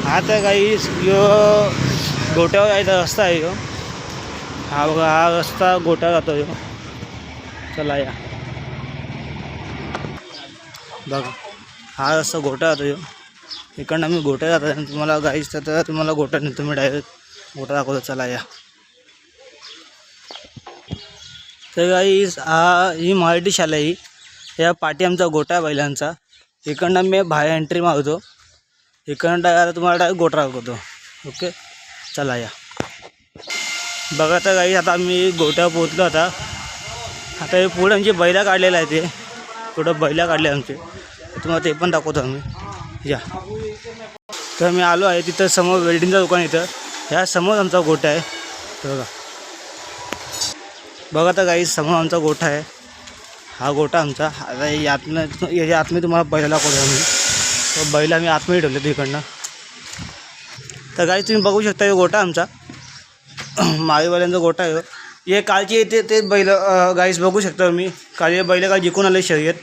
आता काही यो गोट्यावर यायचा रस्ता आहे यो. हा बघा, हा रस्ता गोट्यावर जातो यो. चला या बघा, हा रस्ता गोटा जातो यो. इकडनं मी गोट्या जातो आणि तुम्हाला गाईच तर तुम्हाला गोटा नेतो मी डायरेक्ट. गोटा दाखवतो, चला या. तर गाईस ही मराठी शाळा आहे. या पाठी आमचा गोटा आहे बैलांचा. इकडनं मी बाहेर एंट्री मारतो, इकडनं डायरेक्ट तुम्हाला डायरेक्ट गोटा दाखवतो. ओके, चला या. बघा तर गाईस आता आम्ही गोट्यावर पोहोचलो. आता हे पुढे आमची बैला काढलेलं आहे. ते पुढं बैला काढले आमचे, तुम्हाला ते पण दाखवतो आम्ही. या तर मी आलो आहे तिथं समोर वेल्डिंगचं दुकान. इथं ह्या समोर आमचा गोठा आहे. बघा बघा तर काही समोर आमचा गोठा आहे. हा गोठा आमचा. आता याच्या आतमध्ये तुम्हाला बैलाला दाखवतो आम्ही. तो बैल आम्ही आतमध्ये ठेवले तिकडनं. तर काही तुम्ही बघू शकता, हे गोठा आमचा माळीवाल्यांचा गोठा आहे. हे कालचे ते बैल गाईस बघू शकता तुम्ही. काल हे बैल काल जिंकून आले शर्यत.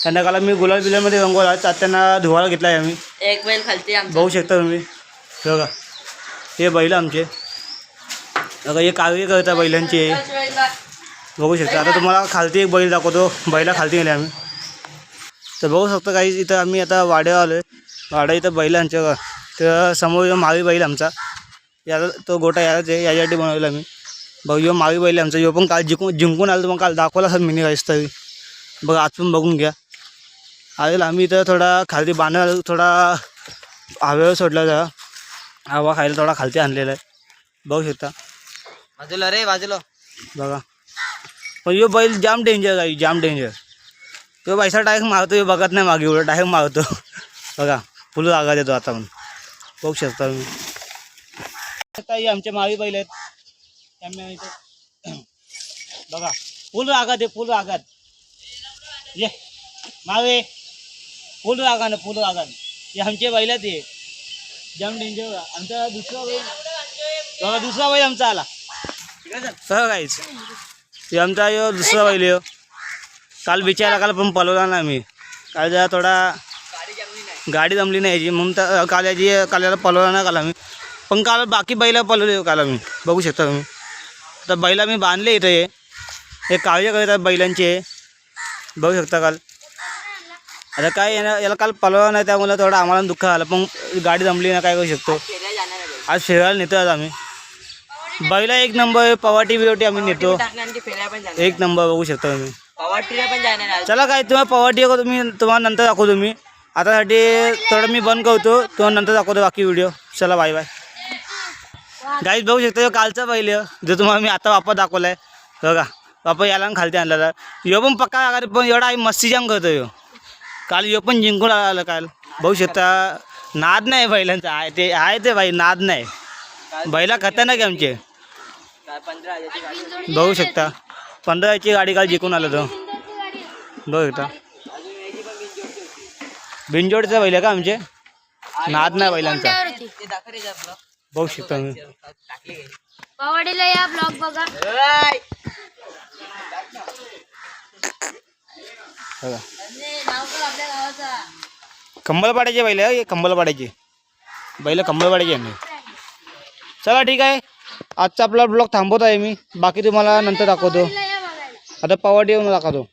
त्यांना काल मी गुलाल बिलामध्ये रंगवला. त्यांना धुवायला घेतला आहे आम्ही. एक बैल खालती बघू शकता तुम्ही. बघा हे बैल आमचे. बघा हे काळजी करता बैलांची बघू शकता. आता तुम्हाला खालती एक बैल दाखवतो. बैला खालती गेले आम्ही. तर बघू शकता काही इथं आम्ही आता वाड्यावर आलो आहे. वाडा इथं बैलांच्या तर समोर माळी बैल आमचा. याला तो गोटा यालाच आहे, याच्यासाठी बनवला आम्ही. बघ यो माळी बैल आमचा. यो पण काल जिंकून आलो. तुम्हाला काल दाखवला सर मिनी गाईस. तरी बघा आज पण बघून घ्या. आलेला आम्ही इथं थोडा खालती बांधायला थोडा हवेवर सोडला जा. हवा खायला थोडा खालती आणलेला आहे. बघू शकता. बाजूला रे, बाजूला बघा पण यो बैल जाम डेंजर आहे, जाम डेंजर. तो पैसा डायरेक्ट मारतो. हे बघत नाही मागे, एवढं डायरेक्ट मारतो. बघा फुल जागा देतो आता पण. बघू शकता तुम्ही. काही आमचे माळी बैल आहेत. त्यामुळे इथं बघा फुल रागात आहे, फुल रागात. ये मावे फुल रागानं, फुल रागात. हे आमचे बैल ते जाम डेंजर. आमचा दुसरा बैल बघा, दुसरा बैल आमचा आला. सर काहीच हे आमचा यो दुसरा बैल यो. काल बिचारा काल पण पळवला ना आम्ही. काल जरा थोडा गाडी जमली नाही याची, म्हणून तर काल याला पळवला ना काल आम्ही. पण काल बाकी बैला पळवले काल आम्ही. बघू शकता तुम्ही. तर बैला मी बांधले इथं. हे काळजी करतात बैलांचे. बघू शकता. काल आता काय याला काल पळवला नाही, त्यामुळे थोडं आम्हाला दुःख आलं. पण गाडी जमली ना, काय करू शकतो. आज फिरायला नेतो आज आम्ही. बैला एक नंबर. पवाटी बिवाटी आम्ही नेतो एक नंबर. बघू शकता तुम्ही. चला काय तुम्हाला पवाटी तुम्हाला नंतर दाखवतो मी. आतासाठी थोडं मी बंद करतो, तुम्हाला नंतर दाखवतो बाकी व्हिडिओ. चला बाय बाय. गाईज बघू शकता कालचा बैल जो तुम्हाला मी आता वापस दाखवला आहे. बघा वापस याला खालती आणला. यो पण पक्का आगार, पण एवढा आई मस्ती जाम करतो यो. काल यो पण जिंकून आला काल. बघू शकता. नाद नाही बैलांचा. आहे ते बाई, नाद नाही. बैला खतरनाक आमचे. बघू शकता 15ची गाडी काल जिंकून आलं तो. बघू शकता. बिनजोडचा बैल का आमचे. नाद नाही बैलांचा. बघू शकता मी. पवाडीला या ब्लॉग बघा. कंबलपाड्याचे बैल आहे. कंबलपाड्याचे बैल, कंबलपाड्याचे आहे. चला ठीक आहे. आजचा आपला ब्लॉग थांबवत आहे मी. बाकी तुम्हाला नंतर दाखवतो. आता पवाडी येऊन दाखवतो.